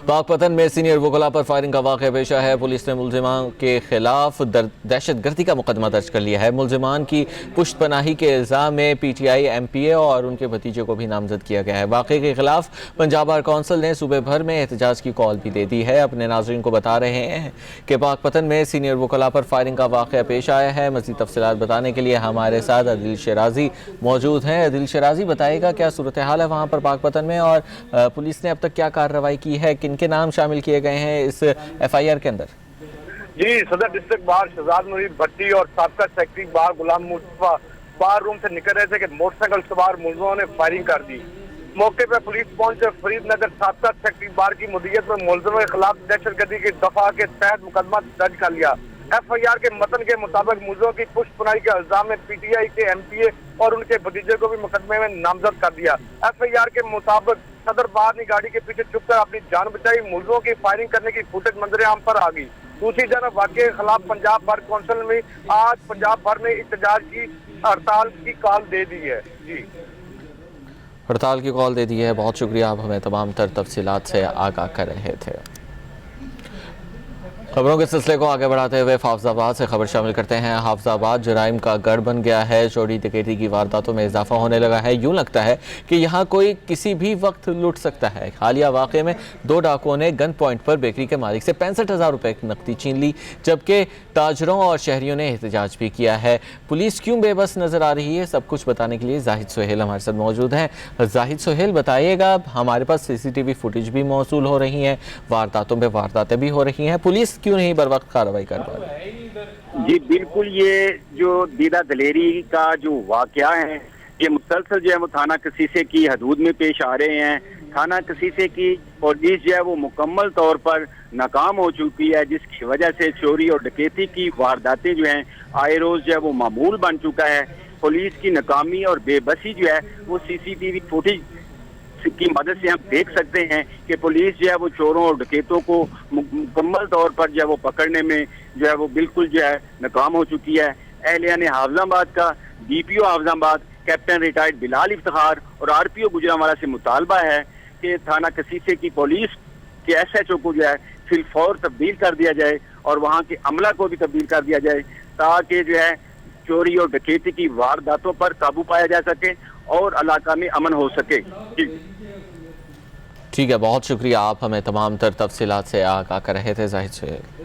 पाकपतन में सीनियर वकला पर फायरिंग का वाक़या पेश आया है। पुलिस ने मुलजिमान के खिलाफ दहशतगर्दी का मुकदमा दर्ज कर लिया है। मुलजिमान की पुश्त पनाही के इल्ज़ाम में PTI MPA और उनके भतीजे को भी नामजद किया गया है। वाक़े के खिलाफ पंजाब बार कौंसिल ने सूबे भर में एहतजाज की कॉल भी दे दी है। अपने नाज़रीन को बता रहे हैं कि पाकपतन में सीनियर वकला पर फायरिंग का वाक़या पेश आया है। मज़ीद तफसीलात बताने के लिए हमारे साथ आदिल शराजी मौजूद हैं। आदिल शराजी, बताइएगा क्या सूरत हाल है वहाँ पर पाकपतन में, और पुलिस ने अब तक क्या कार्रवाई की है, किनके नाम शामिल किए गए हैं इस FIR के अंदर? जी, सदर डिस्ट्रिक्ट बार शहजाद नूर भट्टी और साबका सेक्रेटरी बार गुलाम मुस्तफा बार रूम से निकल रहे थे कि मोटरसाइकिल सवार मुलजिमों ने फायरिंग कर दी। मौके पर पुलिस पहुंचे फरीदनगर साबका सेक्रेटरी बार की मुदीयत में मुलजिमों के खिलाफ दहशतगर्दी की दफा के तहत मुकदमा दर्ज कर लिया। FIR के मतन के मुताबिक मुलजिमों की पुष्ट पुनाई के इल्जाम में PTI के MPA और उनके भतीजे को भी मुकदमे में नामजद कर दिया। FIR के मुताबिक सदर बार ने गाड़ी के पीछे छुपकर अपनी जान बचाई। मुलजिमों की फायरिंग करने की फुटेज मंजर आम पर आ गई। दूसरी जानब वाक़े के खिलाफ पंजाब बार कौंसिल में आज पंजाब भर में एहतजाज की हड़ताल की कॉल दे दी है। जी, हड़ताल की कॉल दे दी है। बहुत शुक्रिया, आप हमें तमाम तर तफसीलात से आगाह कर रहे थे। खबरों के सिलसिले को आगे बढ़ाते हुए हाफिजाबाद से खबर शामिल करते हैं। हाफिजाबाद जराइम का गढ़ बन गया है। चोरी डकैती की वारदातों में इजाफा होने लगा है। यूं लगता है कि यहाँ कोई किसी भी वक्त लूट सकता है। हालिया वाक़े में 2 डाकुओं ने गन पॉइंट पर बेकरी के मालिक से 65,000 रुपये की नकदी छीन ली, जबकि ताजरों और शहरियों ने एहतजाज भी किया है। पुलिस क्यों बेबस नजर आ रही है, सब कुछ बताने के लिए जाहिद सोहेल हमारे साथ मौजूद हैं। जाहिद सोहेल, बताइएगा, हमारे पास CCTV फुटेज भी मौसूल हो रही हैं, वारदातों पर वारदातें भी हो रही हैं, पुलिस क्यों नहीं बर वक्त कार्रवाई कर पा रही? जी बिल्कुल, ये जो दीदा दलेरी का जो वाकया है ये मुसलसल जो है वो थाना कसीसे की हदूद में पेश आ रहे हैं। थाना कसीसे की पुलिस जो है वो मुकम्मल तौर पर नाकाम हो चुकी है, जिसकी वजह से चोरी और डकैती की वारदातें जो हैं आए रोज जो है वो मामूल बन चुका है। पुलिस की नाकामी और बेबसी जो है वो CCTV फुटेज की मदद से हम देख सकते हैं कि पुलिस जो है वो चोरों और डकैतों को मुकम्मल तौर पर जो है वो पकड़ने में जो है वो बिल्कुल जो है नाकाम हो चुकी है। एहलिया ने हाफिजाबाद का DPO Hafizabad captain retired Bilal Iftikhar और RPO गुजरांवाला से मुतालबा है कि थाना कसीसे की पुलिस के SHO को जो है फिलफौर तब्दील कर दिया जाए और वहाँ के अमला को भी तब्दील कर दिया जाए, ताकि जो है चोरी और डकैती की वारदातों पर काबू पाया जा सके और इलाका में अमन हो सके। ठीक है, बहुत शुक्रिया, आप हमें तमाम तर तफसीलात से आगाह कर रहे थे जाहिद सोहेल।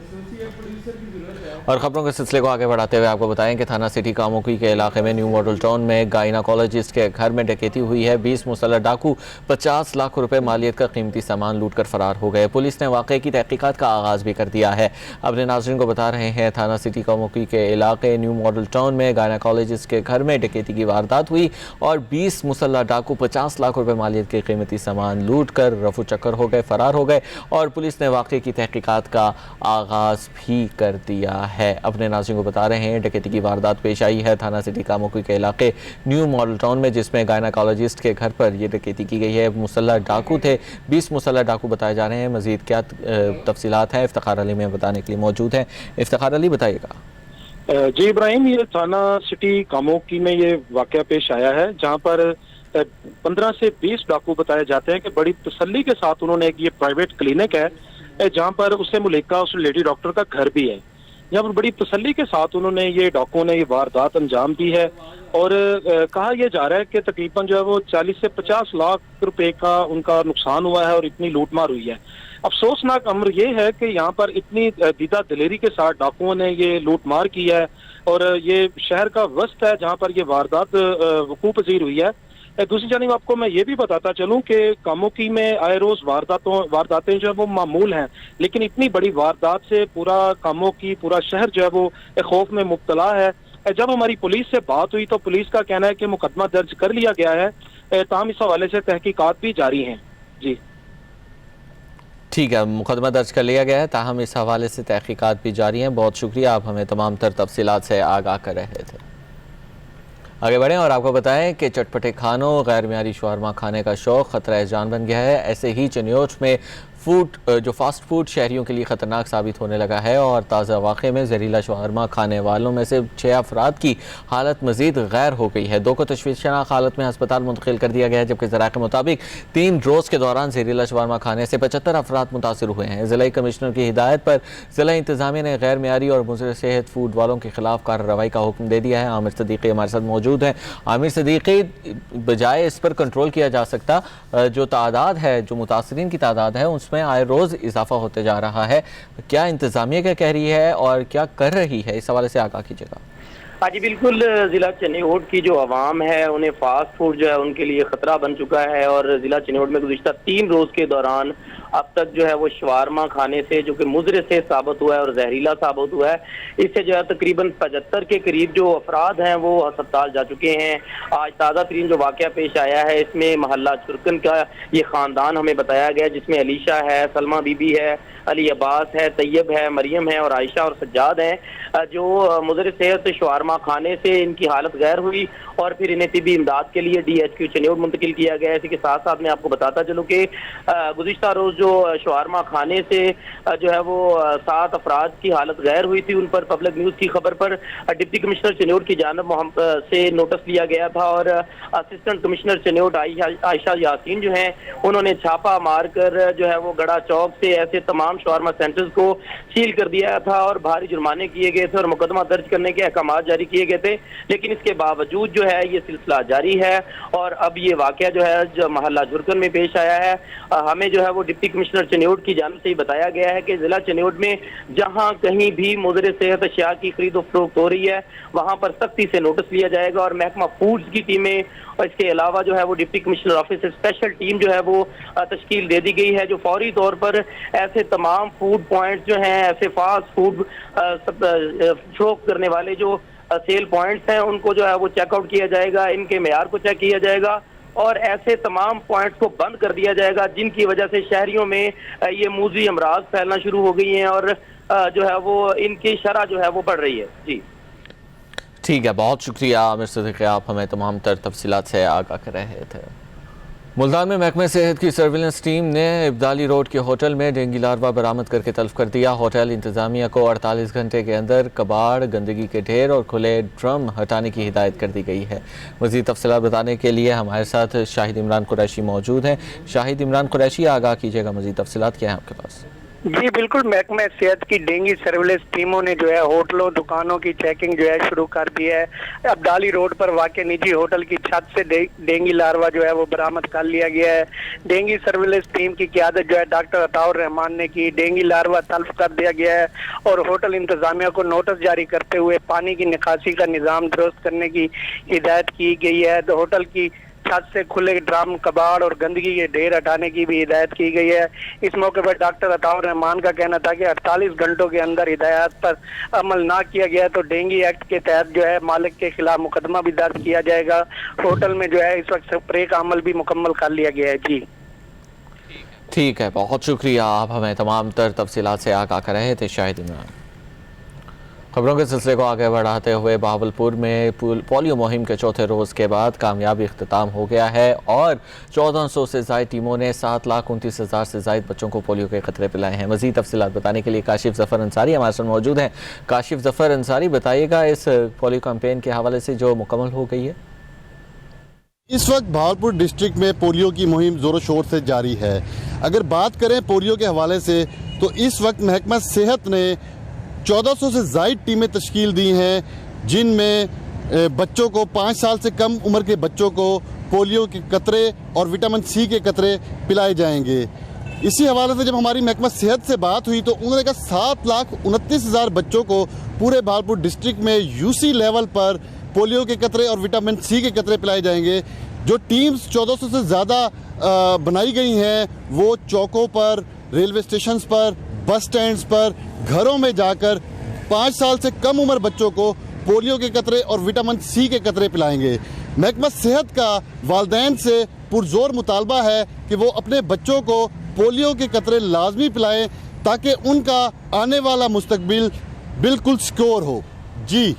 और खबरों के सिलसिले को आगे बढ़ाते हुए आपको बताएं कि थाना सिटी कामोकी के इलाके में न्यू मॉडल टाउन में गायनाकोलॉजिस्ट के घर में डकैती हुई है। 20 मुसल्लह डाकू 50 लाख रुपए मालियत का कीमती सामान लूट कर फरार हो गए। पुलिस ने वाक़े की तहकीकात का आगाज़ भी कर दिया है। अपने नाज़रीन को बता रहे हैं, थाना सिटी कामोकी के इलाके न्यू मॉडल टाउन में गायनाकोलॉजिस्ट के घर में डकैती की वारदात हुई और 20 मुसल्लह डाकू 50 लाख रुपए मालियत के कीमती सामान लूट कर रफू चक्कर हो गए, फरार हो गए और पुलिस ने वाक़े की तहकीकात का आगाज़ भी कर दिया है। अपने नाज़रीन को बता रहे हैं, डकैती की वारदात पेश आई है थाना सिटी कामोकी के इलाके न्यू मॉडल टाउन में, जिसमें गायनाकोलॉजिस्ट के घर पर यह डकैती की गई है। मुसल्लह डाकू थे, 20 मुसल्लह डाकू बताए जा रहे हैं। मज़ीद क्या तफसीलात हैं, इफ्तिखार अली में बताने के लिए मौजूद हैं। इफ्तिखार अली, बताइएगा। जी इब्राहिम, ये थाना सिटी कामोकी में ये वाकया पेश आया है, जहाँ पर 15 से 20 डाकू बताए जाते हैं कि बड़ी तसल्ली के साथ उन्होंने एक ये प्राइवेट क्लिनिक है जहाँ पर उससे मुलेका उस लेडी डॉक्टर का घर भी है, यहाँ पर बड़ी तसल्ली के साथ उन्होंने ये डाकुओं ने ये वारदात अंजाम दी है। और कहा यह जा रहा है कि तकरीबन जो है वो 40 से 50 लाख रुपए का उनका नुकसान हुआ है और इतनी लूटमार हुई है। अफसोसनाक अमर ये है कि यहाँ पर इतनी दीदा दिलेरी के साथ डाकुओं ने ये लूटमार की है और ये शहर का वस्त है जहाँ पर ये वारदात वकूअ पजीर हुई है। दूसरी जानिब आपको मैं ये भी बताता चलूं कि कामोकी में आए रोज वारदातें जो है वो मामूल हैं, लेकिन इतनी बड़ी वारदात से पूरा कामोकी, पूरा शहर जो है वो खौफ में मुब्तला है। जब हमारी पुलिस से बात हुई तो पुलिस का कहना है कि मुकदमा दर्ज कर लिया गया है, ताहम इस हवाले से तहकीकात भी जारी हैं। जी ठीक है, मुकदमा दर्ज कर लिया गया है, ताहम इस हवाले से तहकीकात भी जारी हैं। बहुत शुक्रिया, आप हमें तमाम तर तफसीलात से आगाह कर रहे थे। आगे बढ़ें और आपको बताएं कि चटपटे खानों, गैर मियारी शवारमा खाने का शौक़ ख़तरा जान बन गया है। ऐसे ही चनियोट में जो फास्ट फूड शहरियों के लिए ख़तरनाक साबित होने लगा है और ताज़ा वाक़े में जहरीला शवारमा खाने वालों में से 6 अफराद की हालत मज़ीद गैर हो गई है। 2 को तशवीशनाक हालत में अस्पताल मुंतकिल कर दिया गया है, जबकि ज़राए के मुताबिक 3 रोज़ के दौरान जहरीला शवारमा खाने से 75 अफराद मुतासर हुए हैं। ज़िला कमिश्नर की हिदायत पर ज़िला इंतज़ामिया ने गैर मेयारी और मुज़र सेहत फूड वालों के खिलाफ कार्रवाई का हुक्म दे दिया है। आमिर सदीकी हमारे साथ मौजूद हैं। आमिर सदीकी, बजाय इस पर कंट्रोल किया जा सकता, जो तादाद है, जो मुतासरीन की तादाद है, उसमें आए रोज़ इजाफा होते जा रहा है। क्या इंतज़ामिया क्या कह रही है और क्या कर रही है, इस हवाले से आगाह कीजिएगा। हाँ जी बिल्कुल, ज़िला चनियोट की जो आवाम है उन्हें फास्ट फूड जो है उनके लिए ख़तरा बन चुका है और ज़िला चनियोट में गुज़िश्ता 3 रोज़ के दौरान अब तक जो है वो शवारमा खाने से, जो कि मुज़र से साबित हुआ है और जहरीला साबित हुआ है, इससे जो है तकरीबन 75 के करीब जो अफराद हैं वो अस्पताल जा चुके हैं। आज ताज़ा तरीन जो वाक़या पेश आया है इसमें महल्ला चुरकन का ये ख़ानदान हमें बताया गया, जिसमें अलीशा है, सलमा बीबी है, अली अब्बास है, तैयब है, मरियम है और आयशा और सज्जाद हैं, जो मुज़र सेहत शवारमा खाने से इनकी हालत गैर हुई और फिर इन्हें तिबी इमदाद के लिए DHQ चनियोट मुंतकिल किया गया है। इसी के साथ साथ मैं आपको बताता चलूँ कि गुज़िश्ता रोज़ जो शवारमा खाने से जो है वो 7 अफराद की हालत गैर हुई थी, उन पर पब्लिक न्यूज़ की खबर पर डिप्टी कमिश्नर चनियोट की जानिब से नोटिस लिया गया था और असिस्टेंट कमिश्नर चनियोट आयशा यासीन जो हैं उन्होंने छापा मारकर जो है वो गड़ा चौक से ऐसे तमाम शवारमा सेंटर्स को सील कर दिया था और भारी जुर्माने किए गए थे और मुकदमा दर्ज करने के अहकाम जारी किए गए थे। लेकिन इसके बावजूद जो है ये सिलसिला जारी है और अब ये वाकया जो है जो महल्ला जुरकन में पेश आया है, हमें जो है वो डिप्टी कमिश्नर चनियोट की जानिब से ही बताया गया है कि जिला चनियोट में जहां कहीं भी मुज़र सेहत अशिया की खरीदो फरोख्त हो रही है वहां पर सख्ती से नोटिस लिया जाएगा और महकमा फूड्स की टीमें और इसके अलावा जो है वो डिप्टी कमिश्नर ऑफिस से स्पेशल टीम जो है वो तश्कील दे दी गई है, जो फौरी तौर पर ऐसे तमाम फूड पॉइंट्स जो हैं, ऐसे फास्ट फूड फरोख्त करने वाले जो सेल पॉइंट्स हैं उनको जो है वो चेकआउट किया जाएगा, इनके मेयार को चेक किया जाएगा और ऐसे तमाम पॉइंट्स को बंद कर दिया जाएगा जिनकी वजह से शहरियों में ये मूजी अमराज फैलना शुरू हो गई हैं और जो है वो इनकी शरह जो है वो बढ़ रही है। जी ठीक है, बहुत शुक्रिया आमिर सदीकी, आप हमें तमाम तर तफसीलात से आगाह कर रहे थे। मुल्तान में महकमे सेहत की सर्विलेंस टीम ने इब्दाली रोड के होटल में डेंगू लार्वा बरामद करके तल्फ कर दिया। होटल इंतज़ामिया को 48 घंटे के अंदर कबाड़, गंदगी के ढेर और खुले ड्रम हटाने की हिदायत कर दी गई है। मज़ीद तफसीलात बताने के लिए हमारे साथ शाहिद इमरान कुरैशी मौजूद हैं। शाहिद इमरान कुरैशी, आगाह कीजिएगा, मज़ीद तफसीलात क्या है आपके पास? जी बिल्कुल, महकमा सेहत की डेंगू सर्विलेंस टीमों ने जो है होटलों दुकानों की चेकिंग जो है शुरू कर दी है। अब्दाली रोड पर वाक़ निजी होटल की छत से डेंगू लार्वा जो है वो बरामद कर लिया गया है। डेंगू सर्विलेंस टीम की क़यादत जो है डॉक्टर अताउर रहमान ने की। डेंगू लार्वा तल्फ कर दिया गया है और होटल इंतज़ामिया को नोटिस जारी करते हुए पानी की निकासी का निज़ाम दुरुस्त करने की हिदायत की गई है। तो होटल की छत से खुले ड्रम, कबाड़ और गंदगी के ढेर हटाने की भी हिदायत की गई है। इस मौके पर डॉक्टर अताउर रहमान का कहना था कि 48 घंटों के अंदर हिदायत पर अमल ना किया गया तो डेंगू एक्ट के तहत जो है मालिक के खिलाफ मुकदमा भी दर्ज किया जाएगा। होटल में जो है इस वक्त स्प्रे का अमल भी मुकम्मल कर लिया गया है। जी ठीक है, बहुत शुक्रिया, आप हमें तमाम तर तफसीलात से आगाह कर रहे थे शाहिद इमरान। खबरों के सिलसिले को आगे बढ़ाते हुए बहावलपुर में पोलियो मुहिम के चौथे रोज़ के बाद कामयाबी इख्तिताम हो गया है और 1400 से ज़ायद टीमों ने 7,29,000 से ज़ायद बच्चों को पोलियो के ख़तरे पिलाए हैं। मज़ीद तफसीलात बताने के लिए काशिफ ज़फ़र अंसारी हमारे साथ मौजूद हैं। काशिफ ज़फ़र अंसारी, बताइएगा इस पोलियो कैंपेन के हवाले से जो मुकम्मल हो गई है। इस वक्त बहावलपुर डिस्ट्रिक्ट में पोलियो की मुहिम ज़ोरों शोर से जारी है। अगर बात करें पोलियो के हवाले से तो इस वक्त महकमा सेहत ने 1400 से ज़ायद टीमें तश्कील दी हैं, जिनमें बच्चों को 5 साल से कम उम्र के बच्चों को पोलियो के कतरे और विटामिन सी के कतरे पिलाए जाएंगे। इसी हवाले से जब हमारी महकमा सेहत से बात हुई तो उन्होंने कहा 7,29,000 बच्चों को पूरे बहावलपुर डिस्ट्रिक्ट में यूसी लेवल पर पोलियो के कतरे और विटामिन सी के कतरे पिलाए जाएंगे। जो टीम्स 1400 से ज़्यादा बनाई गई हैं वो चौकों पर, रेलवे स्टेशन पर, बस स्टैंड्स पर, घरों में जाकर 5 साल से कम उम्र बच्चों को पोलियो के कतरे और विटामिन सी के कतरे पिलाएंगे। महकमा सेहत का वालिदैन से पुरजोर मुतालबा है कि वो अपने बच्चों को पोलियो के कतरे लाजमी पिलाएं ताकि उनका आने वाला मुस्तकबिल बिल्कुल सिक्योर हो। जी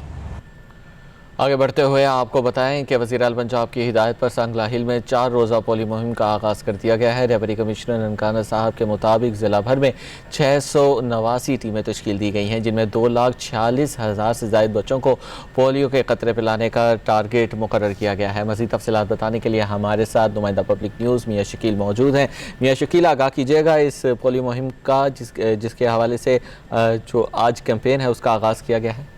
आगे बढ़ते हुए आपको बताएं कि वज़ीर आला पंजाब की हिदायत पर सांगला हिल में 4 रोज़ा पोलियो मुहिम का आगाज़ कर दिया गया है। डिप्टी कमिश्नर ननकाना साहब के मुताबिक ज़िला भर में 689 टीमें तश्कील दी गई हैं, जिनमें 2,46,000 से ज़ायद बच्चों को पोलियो के कतरे पिलाने का टारगेट मुकर्रर किया गया है। मज़ीद तफसीलात बताने के लिए हमारे साथ नुमाइंदा पब्लिक न्यूज़ मियाँ शकील मौजूद हैं। मियाँ शकील, आगाह कीजिएगा इस पोलियो मुहिम का जिसके हवाले से जो आज कैंपेन है उसका आगाज़ किया गया है।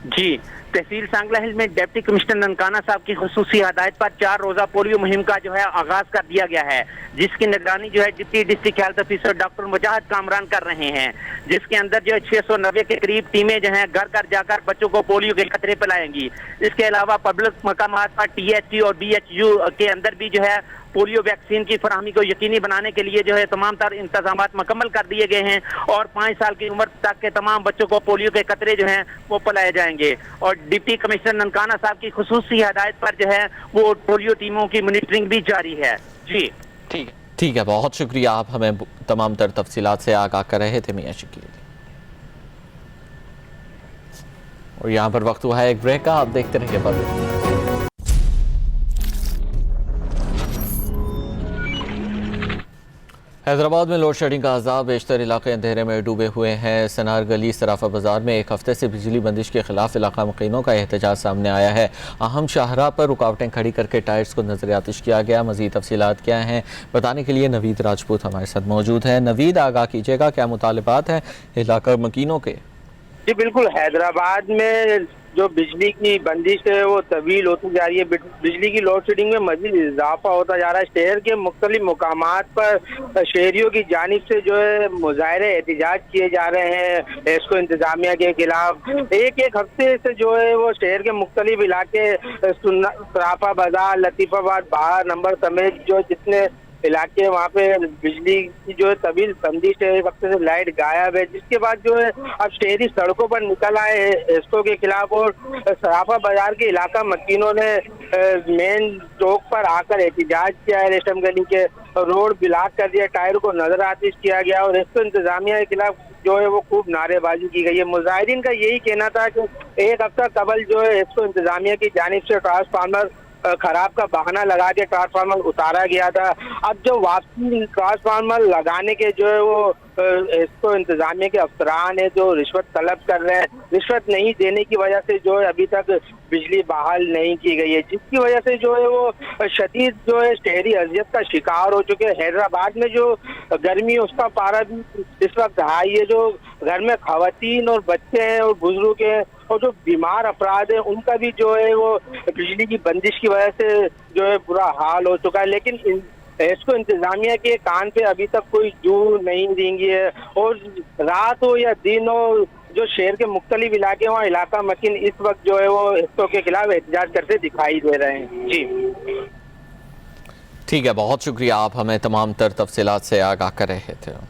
जी, तहसील सांगला हिल में डिप्टी कमिश्नर ननकाना साहब की खुसूसी हदायत पर 4 रोजा पोलियो मुहिम का जो है आगाज कर दिया गया है, जिसकी निगरानी जो है deputy district health officer doctor Mujahid Kamran कर रहे हैं, जिसके अंदर जो है 690 के करीब टीमें जो है घर घर जाकर बच्चों को पोलियो के खतरे पिलाएंगी। इसके अलावा पब्लिक मकामात पर THC और BHU के अंदर भी जो है पोलियो वैक्सीन की फराहमी को यकीनी बनाने के लिए जो है तमाम तर इंतजाम मुकम्मल कर दिए गए हैं और 5 साल की उम्र तक के तमाम बच्चों को पोलियो के कतरे जो हैं वो पिलाए जाएंगे। और डिप्टी कमिश्नर ननकाना साहब की खुसूसी हदायत पर जो है वो पोलियो टीमों की मॉनिटरिंग भी जारी है। जी ठीक है, बहुत शुक्रिया, आप हमें तमाम तर तफसीलात से आगाह कर रहे थे मियाँ शकील। और यहाँ पर वक्त हुआ है एक ब्रेक का, आप देखते रहिए पब्लिक। हैदराबाद में लोड शेडिंग का अजाब, बेशतर इलाके अंधेरे में डूबे हुए हैं। सनार गली सराफा बाजार में एक हफ्ते से बिजली बंदिश के खिलाफ इलाका मुकीनों का एहतजाज सामने आया है। अहम शाहराह पर रुकावटें खड़ी करके टायर्स को नजर आतिश किया गया। मजीद तफसीलात क्या हैं बताने के लिए नवीद राजपूत हमारे साथ मौजूद हैं। नवीद, आगाह कीजिएगा, क्या मुतालबात हैं इलाका मुकीनों के? जी बिल्कुल, हैदराबाद में जो बिजली की बंदिश है वो तवील होती जा रही है। बिजली की लोड शेडिंग में मजीद इजाफा होता जा रहा है। शहर के मुख्तलिफ मुकामात पर शहरियों की जानिब से जो है मुजाहरे एहतजाज किए जा रहे हैं इसको इंतजामिया के खिलाफ। एक हफ्ते से जो है वो शहर के मुख्तलिफ इलाके सराफा बाजार, लतीफाबाद, बाहर नंबर समेत जो जितने इलाके वहाँ पे बिजली की जो है तवील बंदिश है, एक हफ्ते से लाइट गायब है, जिसके बाद जो है अब शहरी सड़कों पर निकल आए हैं इसको के खिलाफ। और सराफा बाजार के इलाका मकीनों ने मेन चौक पर आकर एहतजाज किया है। रेशम गली के रोड ब्लॉक कर दिया, टायर को नजर आतिश किया गया और इसको इंतजामिया के खिलाफ जो है वो खूब नारेबाजी की गई है। मुजाहिरीन का यही कहना था कि एक हफ्ता कबल जो है इसको इंतजामिया की जानिब से ट्रांसफार्मर खराब का बहाना लगा के ट्रांसफार्मर उतारा गया था। अब जो वापसी ट्रांसफार्मर लगाने के जो है वो इसको इंतजामिया के अफसरान है जो रिश्वत तलब कर रहे हैं। रिश्वत नहीं देने की वजह से जो है अभी तक बिजली बहाल नहीं की गई है, जिसकी वजह से जो है वो शदीद जो है शहरी अजियत का शिकार हो चुके हैं। हैदराबाद में जो गर्मी है उसका पारा भी इस वक्त हाई है। जो घर में खवातीन और बच्चे हैं और बुजुर्ग हैं और जो बीमार अफराद हैं उनका भी जो है वो बिजली की बंदिश की वजह से जो है बुरा हाल हो चुका है। लेकिन इसको इंतजामिया के कान पे अभी तक कोई जू नहीं देंगी है। और रात हो या दिन हो, जो शहर के मुख्तलिफ इलाके वहाँ इलाका मकीन इस वक्त जो है वो इसको के खिलाफ एहतजाज करते दिखाई दे रहे हैं। जी ठीक है, बहुत शुक्रिया, आप हमें तमाम तर तफसीलात से आगाह कर रहे थे।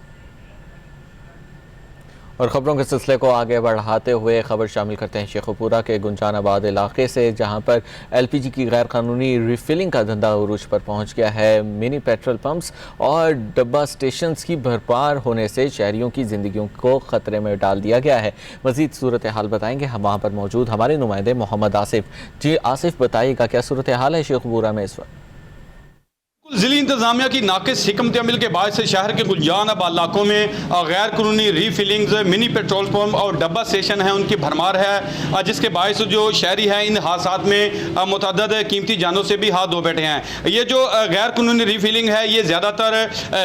और ख़बरों के सिलसिले को आगे बढ़ाते हुए खबर शामिल करते हैं शेखुपुरा के गुंजानाबाद इलाके से, जहां पर LPG की गैर कानूनी रिफिलिंग का धंधा उरूज पर पहुंच गया है। मिनी पेट्रोल पंप्स और डब्बा स्टेशंस की भरमार होने से शहरियों की ज़िंदगियों को ख़तरे में डाल दिया गया है। मज़ीद सूरत हाल बताएंगे हम वहाँ पर मौजूद हमारे नुमाइंदे मोहम्मद आसिफ। जी आसिफ, बताइएगा क्या सूरत हाल है शेखुपुरा में इस वक्त? ज़िली इंतजामिया की नाकिस हिकमत अमल के बाद से शहर के गुलजानाबाद इलाकों में गैर कानूनी रीफिलिंग्स, मिनी पेट्रोल पंप और डब्बा स्टेशन हैं उनकी भरमार है, जिसके बायस जो शहरी हैं इन हादसात में मुतअद्दिद कीमती जानों से भी हाथ धो बैठे हैं। ये जो गैर कानूनी रीफिलिंग है ये ज़्यादातर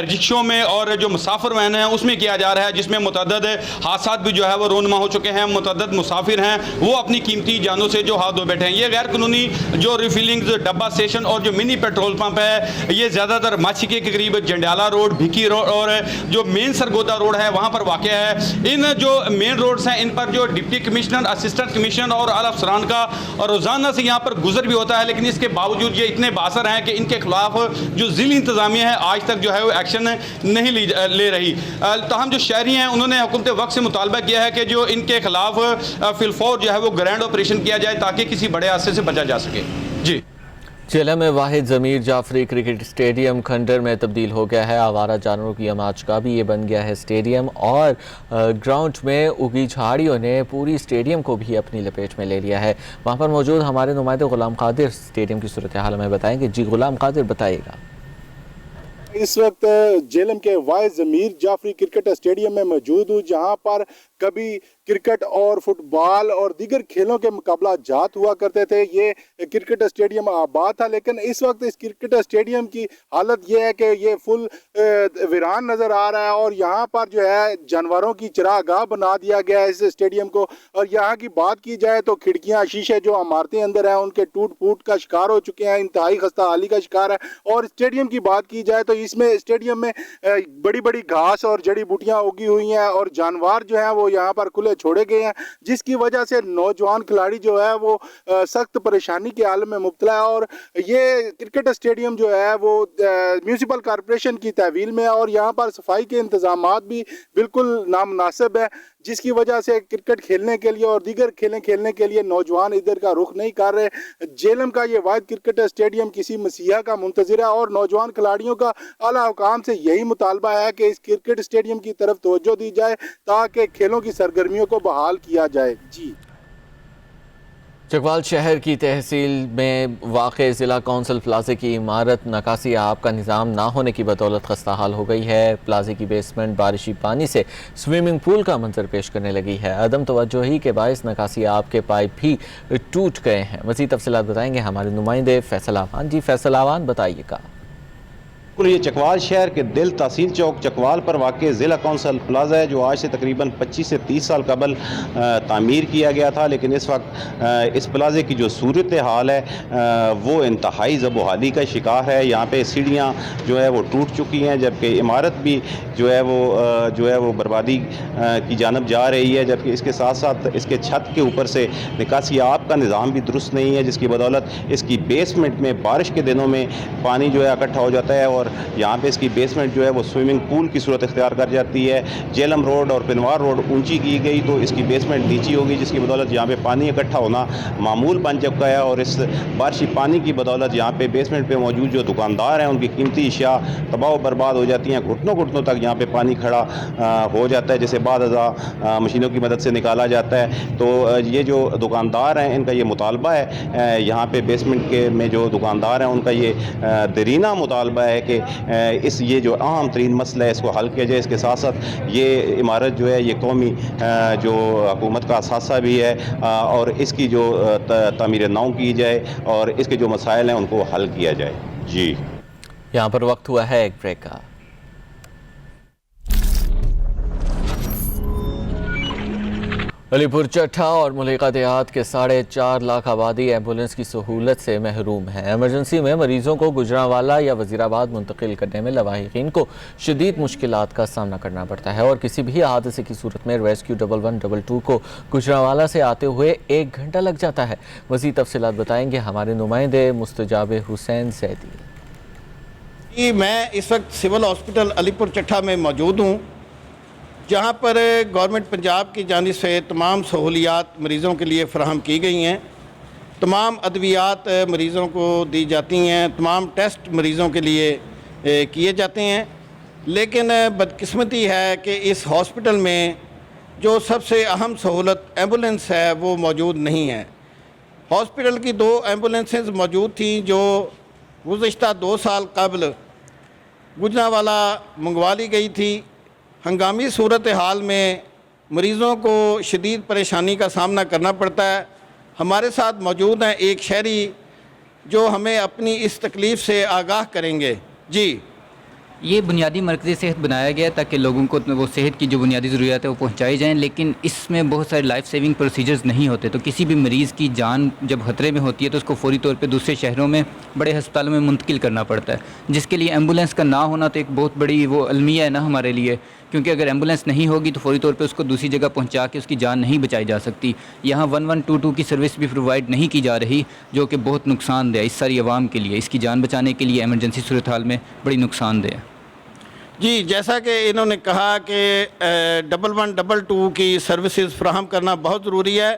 रिक्शों में और जो मुसाफिर वैन हैं उसमें किया जा रहा है, जिसमें मुतअद्दिद हादसात भी जो है वो रोनमा हो चुके हैं। मुतअद्दिद मुसाफिर हैं वो अपनी कीमती जानों से जो हाथ धो बैठे हैं। ये गैर कानूनी जो रीफिलिंग्स, डब्बा स्टेशन और जो मिनी पेट्रोल पंप है ये ज़्यादातर माछिके के करीब जंडियाला रोड, भिकी रोड और जो मेन सरगोदा रोड है वहाँ पर वाक़ है। इन जो मेन रोड्स हैं इन पर जो डिप्टी कमिश्नर, असिस्टेंट कमिश्नर और आला अफसरान का रोज़ाना से यहाँ पर गुजर भी होता है, लेकिन इसके बावजूद ये इतने बासर हैं कि इनके खिलाफ जो ज़िली इंतज़ामिया है आज तक जो है वो एक्शन नहीं ले रही। तमाम जो शहरी हैं उन्होंने हुकूमत वक्त से मुतालबा किया है कि जो इनके खिलाफ फिलफौर जो है वो ग्रैंड ऑपरेशन किया जाए ताकि किसी बड़े हादसे से बचा जा सके। जी जेलम में वाहिद ज़मीर जाफरी क्रिकेट स्टेडियम खंडर में तब्दील हो गया है। आवारा जानवरों की अमाज का भी ये बन गया है स्टेडियम, और ग्राउंड में उगी झाड़ियों ने पूरी स्टेडियम को भी अपनी लपेट में ले लिया है। वहाँ पर मौजूद हमारे नुमाइंदे गुलाम कादिर स्टेडियम की सूरत हाल हमें बताएंगे। जी गुलाम कादिर, बताइएगा। इस वक्त जेलम के वाहिद ज़मीर जाफरी क्रिकेट स्टेडियम में मौजूद हूँ, जहाँ पर कभी क्रिकेट और फुटबॉल और दीगर खेलों के मुकाबला जात हुआ करते थे। ये क्रिकेट स्टेडियम आबाद था, लेकिन इस वक्त इस क्रिकेट स्टेडियम की हालत ये है कि ये फुल वीरान नज़र आ रहा है, और यहाँ पर जो है जानवरों की चरागाह बना दिया गया है इस स्टेडियम को। और यहाँ की बात की जाए तो खिड़कियाँ, शीशे जो इमारतें अंदर हैं उनके टूट फूट का शिकार हो चुके हैं, इंतहाई खस्ता हाली का शिकार है। और स्टेडियम की बात की जाए तो इसमें स्टेडियम में बड़ी बड़ी घास और जड़ी बूटियाँ उगी हुई हैं, और जानवर जो हैं वो यहाँ पर खुले छोड़े गए हैं, जिसकी वजह से नौजवान खिलाड़ी जो है वो सख्त परेशानी के आलम में मुब्तला है। और ये क्रिकेट स्टेडियम जो है वो म्यूनिसिपल कॉरपोरेशन की तहवील में है, और यहाँ पर सफाई के इंतजामात भी बिल्कुल नामुनासिब है, जिसकी वजह से क्रिकेट खेलने के लिए और दीगर खेलने के लिए नौजवान इधर का रुख नहीं कर रहे। जेलम का ये वाहिद क्रिकेट स्टेडियम किसी मसीहा का मुंतज़िर है, और नौजवान खिलाड़ियों का आला हुकाम से यही मुतालबा है कि इस क्रिकेट स्टेडियम की तरफ तवज्जो दी जाए ताकि खेलों की सरगर्मियों को बहाल किया जाए। जी, चकवाल शहर की तहसील में वाक़ ज़िला कौंसल प्लाजे की इमारत नकासी आब का निज़ाम ना होने की बदौलत खस्ता हाल हो गई है। प्लाजे की बेसमेंट बारिशी पानी से स्विमिंग पूल का मंजर पेश करने लगी है। अदम तवज्जोही के बायस नकासी आब के पाइप भी टूट गए हैं। मज़ीद तफसीलात बताएंगे हमारे नुमाइंदे फैसल आवान। जी फैसल आवान, बताइएगा। ये चकवाल शहर के दिल तहसील चौक चकवाल पर वाक़ ज़िला कौंसल प्लाजा है, जो आज से तकरीबन 25 से 30 साल कबल तामीर किया गया था। लेकिन इस वक्त इस प्लाजे की जो सूरत हाल है वो इंतहाई ज़बोहाली का शिकार है। यहाँ पे सीढ़ियाँ जो है वो टूट चुकी हैं, जबकि इमारत भी जो है वो बर्बादी की जानब जा रही है। जबकि इसके साथ साथ इसके छत के ऊपर से निकासी आब का निज़ाम भी दुरुस्त नहीं है, जिसकी बदौलत इसकी बेसमेंट में बारिश के दिनों में पानी जो है इकट्ठा हो जाता है, और यहाँ पे इसकी बेसमेंट जो है वो स्विमिंग पूल की सूरत इख्तियार कर जाती है। जेलम रोड और पिनवार रोड ऊंची की गई तो इसकी बेसमेंट नीची होगी, जिसकी बदौलत यहाँ पे पानी इकट्ठा होना मामूल बन चुका है। और इस बारिशी पानी की बदौलत यहाँ पे बेसमेंट पे मौजूद जो दुकानदार हैं उनकी कीमती अशिया तबाह बर्बाद हो जाती हैं। घुटनों तक यहाँ पे पानी खड़ा हो जाता है, जैसे बाद अज़ा मशीनों की मदद से निकाला जाता है। तो ये जो दुकानदार हैं इनका ये मुतालबा है, यहाँ पे बेसमेंट के में जो दुकानदार हैं उनका ये दरीना मुतालबा है कि ये जो अहम तरीन मसला है इसको हल किया जाए। इसके साथ साथ ये इमारत जो है ये कौमी जो हुकूमत का असासा भी है, और इसकी जो तामीर नौ की जाए और इसके जो मसाइल हैं उनको हल किया जाए। जी, यहाँ पर वक्त हुआ है एक ब्रेक का। अलीपुर चट्ठा और मुलेका देहात के 4.5 लाख आबादी एम्बुलेंस की सहूलत से महरूम है। एमरजेंसी में मरीजों को गुजरांवाला या वजीराबाद मुंतकिल करने में लवाहिकीन को शदीद मुश्किलात का सामना करना पड़ता है, और किसी भी हादसे की सूरत में रेस्क्यू 1112 को गुजरांवाला से आते हुए 1 घंटा लग जाता है। मज़ीद तफसीलात बताएंगे हमारे नुमाइंदे मुस्तजाब हुसैन सैदी। मैं इस वक्त सिविल हॉस्पिटल अलीपुर चट्ठा में मौजूद हूँ, जहाँ पर गवर्नमेंट पंजाब की जानिब से तमाम सहूलियात मरीज़ों के लिए फ़राहम की गई हैं। तमाम अद्वियात मरीज़ों को दी जाती हैं, तमाम टेस्ट मरीज़ों के लिए किए जाते हैं। लेकिन बदकिस्मती है कि इस हॉस्पिटल में जो सबसे अहम सहूलत एम्बुलेंस है वो मौजूद नहीं है। हॉस्पिटल की 2 एम्बुलेंसेस मौजूद थी जो गुज़िश्ता 2 साल कबल गुजरांवाला मंगवा ली गई थी। हंगामी सूरत हाल में मरीज़ों को शदीद परेशानी का सामना करना पड़ता है। हमारे साथ मौजूद हैं एक शहरी जो हमें अपनी इस तकलीफ़ से आगाह करेंगे। जी, ये बुनियादी मरकज़ी सेहत बनाया गया ताकि लोगों को वो सेहत की जो बुनियादी ज़रूरियात है वो पहुंचाई जाएं, लेकिन इसमें बहुत सारे लाइफ सेविंग प्रोसीजर्स नहीं होते। तो किसी भी मरीज़ की जान जब ख़तरे में होती है तो उसको फ़ौरी तौर पे दूसरे शहरों में बड़े अस्पतालों में मुंतकिल करना पड़ता है, जिसके लिए एम्बुलेंस का ना होना तो एक बहुत बड़ी वो अलमिया है ना हमारे लिए, क्योंकि अगर एम्बुलेंस नहीं होगी तो फ़ौरी तौर पे उसको दूसरी जगह पहुंचा के उसकी जान नहीं बचाई जा सकती। यहाँ 1122 की सर्विस भी प्रोवाइड नहीं की जा रही, जो कि बहुत नुकसानदेह इस सारी आवाम के लिए, इसकी जान बचाने के लिए एमरजेंसी सूरत हाल में बड़ी नुकसानदेह है। जी, जैसा कि इन्होंने कहा कि 1122 की सर्विसेज फ्राहम करना बहुत ज़रूरी है,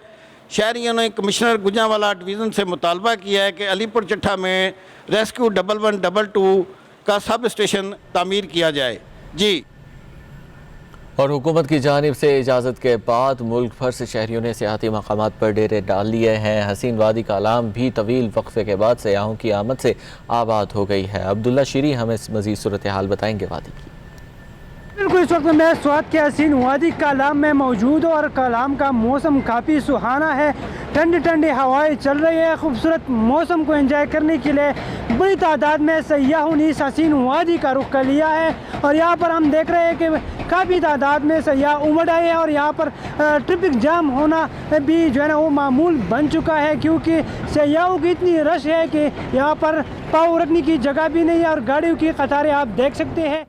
शहरियों ने कमिश्नर गुजरांवाला डिवीज़न से मुतालबा किया है कि अलीपुर चट्ठा में रेस्क्यू 1112 का सब स्टेशन तामीर किया जाए। जी। और हुकूमत की जानिब से इजाज़त के बाद मुल्क भर से शहरियों ने सियाहती मकामात पर डेरे डाल लिए हैं। हसीन वादी का आलाम भी तवील वक्फे के बाद सयाहों की आमद से आबाद हो गई है। अब्दुल्ला शीरी हमें मज़ीद सूरत हाल बताएंगे वादी की। बिल्कुल, इस वक्त मैं स्वात के हसीन वादी कालाम में मौजूद हूँ और कालाम का मौसम काफ़ी सुहाना है। ठंडी ठंडी हवाएं चल रही है। खूबसूरत मौसम को एंजॉय करने के लिए बड़ी तादाद में सयाहों ने इस हसीन वादी का रुख कर लिया है और यहाँ पर हम देख रहे हैं कि काफ़ी तादाद में सयाह उमड़ आए हैं और यहाँ पर ट्रैफिक जाम होना भी जो है ना वो मामूल बन चुका है, क्योंकि सयाहों की इतनी रश है कि यहाँ पर पाँव रखने की जगह भी नहीं है और गाड़ियों की कतारें आप देख सकते हैं।